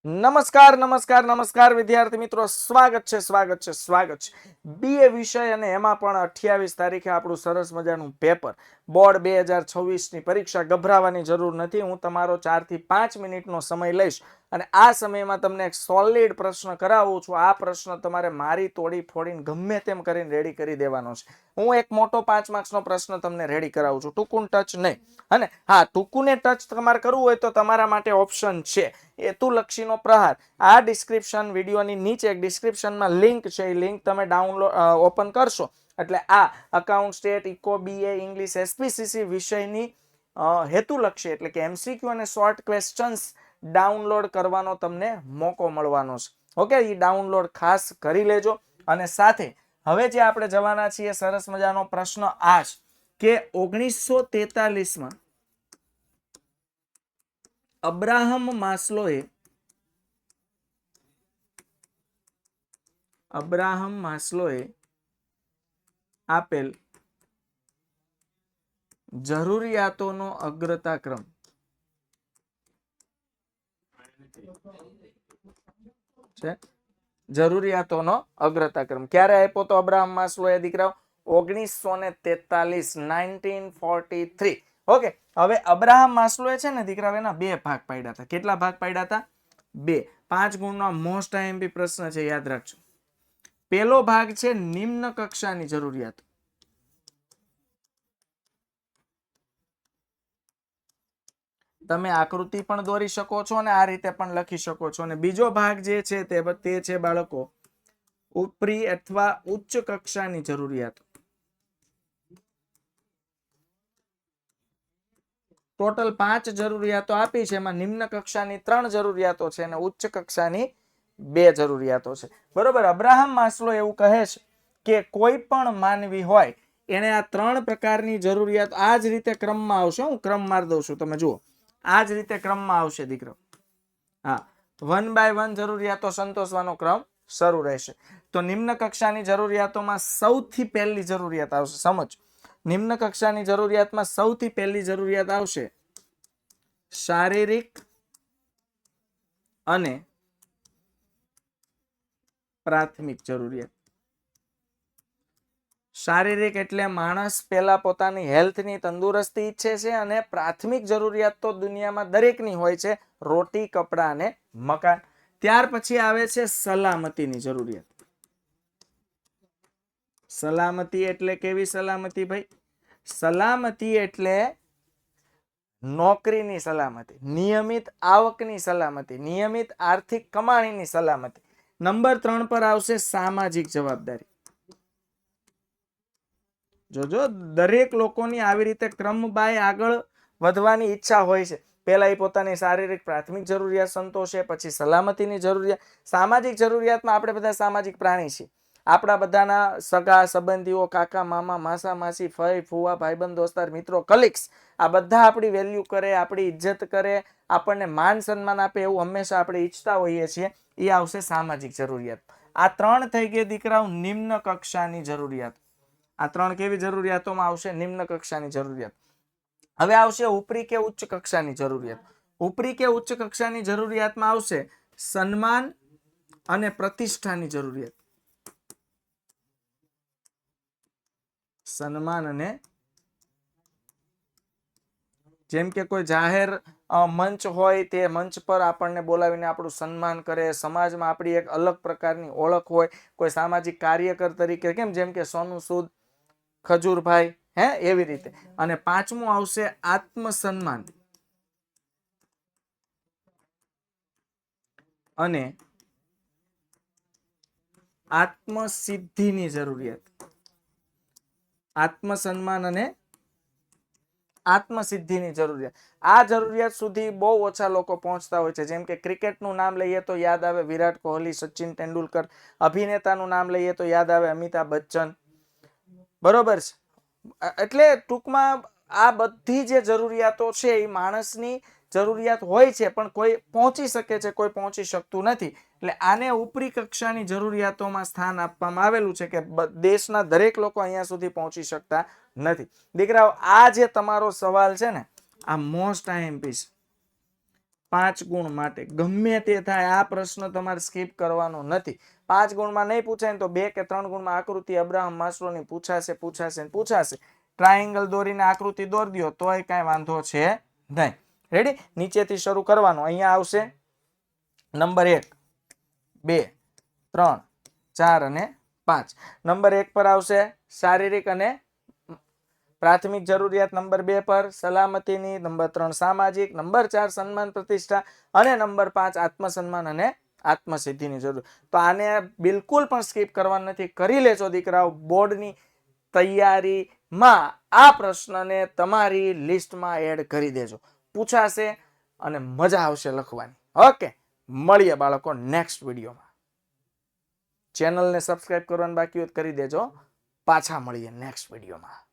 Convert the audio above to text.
નમસ્કાર નમસ્કાર નમસ્કાર વિદ્યાર્થી મિત્રો, સ્વાગત છે BA વિષય અને એમાં પણ 28 તારીખે આપણું સરસ મજાનું પેપર બોર્ડ 2026 ની પરીક્ષા. ગભરાવાની જરૂર નથી. હું તમારો 4 થી 5 મિનિટનો સમય લઈશ અને આ સમયમાં તમને એક સોલિડ પ્રશ્ન કરાવું છું. આ પ્રશ્ન તમારે મારી તોડી ફોડીને ગમે તેમ કરીને રેડી કરી દેવાનો છે. હું એક મોટો 5 માર્ક્સનો પ્રશ્ન તમને રેડી કરાવું છું, ટૂંકું ટચ નહીં. અને હા, ટૂંકુને ટચ તમારે કરવું હોય તો તમારા માટે ઓપ્શન છે હેતુલક્ષીનો પ્રહાર. આ ડિસ્ક્રિપ્શન વિડીયોની નીચે એક ડિસ્ક્રિપ્શનમાં લિંક છે, એ લિંક તમે ડાઉનલોડ ઓપન કરશો એટલે આ account stat eco BA English SPCC વિષયની હેતુલક્ષી એટલે કે MCQ અને શોર્ટ ક્વેશ્ચન્સ ડાઉનલોડ કરવાનો તમને મોકો મળવાનો છે. ઓકે, એ ડાઉનલોડ ખાસ કરી લેજો. અને સાથે હવે જે આપણે જવાના છીએ સરસ મજાનો પ્રશ્ન આ છે કે 1943 અબ્રાહમ માસ્લોએ આપેલ જરૂરિયાતોનો અગ્રતા ક્રમ છે. જરૂરિયાતોનો અગ્રતા ક્રમ ક્યારે આપ્યો તો અબ્રાહમ માસ્લોએ દીકરાઓ? 1943. ઓકે, હવે અબ્રાહમ માસ્લોએ છે ને દીકરાઓ એના બે ભાગ પાડ્યા હતા. કેટલા ભાગ પાડ્યા હતા? બે. 5 ગુણનો મોસ્ટ આઈએમપી પ્રશ્ન છે, યાદ રાખજો. પહેલો ભાગ છે નિમ્ન કક્ષાની જરૂરિયાત. તમે આકૃતિ પણ દોરી શકો છો અને આ રીતે પણ લખી શકો છો. અને બીજો ભાગ જે છે તે છે બાળકો ઉપરી અથવા ઉચ્ચ કક્ષાની જરૂરિયાત. ટોટલ 5 જરૂરિયાતો આપી છે, એમાં નિમ્ન કક્ષાની 3 જરૂરિયાતો છે અને ઉચ્ચ કક્ષાની 2 જરૂરિયાતો છે. બરોબર. અબ્રાહમ માસ્લો એવું કહે છે કે કોઈ પણ માનવી હોય એને આ 3 પ્રકારની જરૂરિયાત આ જ રીતે ક્રમમાં આવશે. હું ક્રમ મારી દઉં છું, તમે જુઓ. આ જ રીતે ક્રમમાં આવશે દીકરો. હા, 1 by 1 જરૂરિયાતો સંતોષવાનો ક્રમ શરૂ રહેશે. તો નિમ્ન કક્ષાની જરૂરિયાતોમાં સૌથી પહેલી જરૂરિયાત આવશે, સમજ. નિમ્ન કક્ષાની જરૂરિયાતમાં સૌથી પહેલી જરૂરિયાત આવશે શારીરિક અને પ્રાથમિક જરૂરિયાત. શારીરિક એટલે માણસ પહેલા પોતાની હેલ્થની તંદુરસ્તી ઈચ્છે છે અને પ્રાથમિક જરૂરિયાત તો દુનિયામાં દરેકની હોય છે, રોટી, કપડા અને મકાન. ત્યાર પછી આવે છે સલામતીની જરૂરિયાત. સલામતી એટલે કેવી સલામતી ભાઈ? સલામતી એટલે નોકરીની સલામતી, નિયમિત આવકની સલામતી, નિયમિત આર્થિક કમાણીની સલામતી. નંબર 3 પર આવશે સામાજિક જવાબદારી. જોજો, દરેક લોકોની આવી રીતે ક્રમ બાય આગળ વધવાની ઈચ્છા હોય છે. પહેલા એ પોતાની શારીરિક પ્રાથમિક જરૂરિયાત સંતોષે, પછી સલામતીની જરૂરિયાત. સામાજિક જરૂરિયાતમાં આપણે બધા સામાજિક પ્રાણી છીએ. આપણા બધાના સગા સંબંધીઓ, કાકા મામા, માસા માસી, ફઈ ફુવા, ભાઈબંધ દોસ્તાર, મિત્રો, કલીગ્સ, આ બધા આપણી વેલ્યુ કરે, આપણી ઇજ્જત કરે, આપણને માન સન્માન આપે, એવું હંમેશા આપણે ઈચ્છતા હોઈએ છીએ. એ આવશે સામાજિક જરૂરિયાત. આ 3 થઈ ગઈ દીકરાઓ નિમ્ન કક્ષાની જરૂરિયાત. આ 3 કેવી જરૂરિયાતોમાં આવશે? નિમ્ન કક્ષાની જરૂરિયાત. હવે આવશે ઉપરી કે ઉચ્ચ કક્ષાની જરૂરિયાત. ઉપરી કે ઉચ્ચ કક્ષાની જરૂરિયાતમાં આવશે સન્માન અને પ્રતિષ્ઠાની જરૂરિયાત. સન્માન અને, જેમ કે કોઈ જાહેર મંચ હોય, તે મંચ પર આપણને બોલાવીને આપણું સન્માન કરે, સમાજમાં આપણી એક અલગ પ્રકારની ઓળખ હોય, કોઈ સામાજિક કાર્યકર તરીકે, કેમ જેમ કે સોનુ સૂદ, ખજૂરભાઈ, એવી રીતે. અને 5મું આવશે આત્મસન્માન અને આત્મસિદ્ધિની જરૂરિયાત. આત્મસન્માન અને આત્મસિદ્ધિની જરૂરિયાત. આ જરૂરિયાત સુધી બહુ ઓછા લોકો પહોંચતા હોય છે. જેમ કે ક્રિકેટનું નામ લઈએ તો યાદ આવે વિરાટ કોહલી, સચિન તેંડુલકર. અભિનેતાનું નામ લઈએ તો યાદ આવે અમિતાભ બચ્ચન. બરોબર છે. એટલે ટૂંકમાં આ બધી જે જરૂરિયાતો છે એ માણસની જરૂરિયાત હોય છે, પણ કોઈ પહોંચી શકે છે, કોઈ પહોંચી શકતું નથી. એટલે આને ઉપરી કક્ષાની જરૂરિયાતોમાં સ્થાન આપવામાં આવેલું છે કે દેશના દરેક લોકો અહીંયા સુધી પહોંચી શકતા નથી. દીકરાઓ, આ જે તમારો સવાલ છે ને, આ મોસ્ટ આઈએમપી છે. 5 ગુણ માટે ગમે તે થાય, આ પ્રશ્ન તમારે સ્કીપ કરવાનો નથી. 5 ગુણમાં નહીં પૂછાય ને તો 2 કે 3 ગુણમાં આકૃતિ અબ્રાહમ માસ્લોની પૂછાશે. ટ્રાયેંગલ દોરીને આકૃતિ દોરી દો તોય કાંઈ વાંધો છે નહીં. રેડી? નીચેથી શરૂ કરવાનું. અહીંયા આવશે નંબર 1, 2, 3, 4 અને 5. નંબર 1 પર આવશે શારીરિક અને પ્રાથમિક જરૂરિયાત, નંબર 2 પર સલામતીની, નંબર 3 સામાજિક, નંબર 4 સન્માન પ્રતિષ્ઠા અને નંબર 5 આત્મસન્માન અને આત્મસિદ્ધિની જરૂર. તો આને બિલકુલ પણ સ્કીપ કરવાનું નથી. કરી લેજો દીકરાઓ. બોર્ડની તૈયારીમાં આ પ્રશ્નને તમારી લિસ્ટમાં એડ કરી દેજો. પૂછાશે અને મજા આવશે લખવાની. ઓકે, મળીએ બાળકો નેક્સ્ટ વિડીયોમાં. ચેનલને સબસ્ક્રાઇબ કરવાનું બાકી હોય કરી દેજો. પાછા મળીએ નેક્સ્ટ વિડીયોમાં.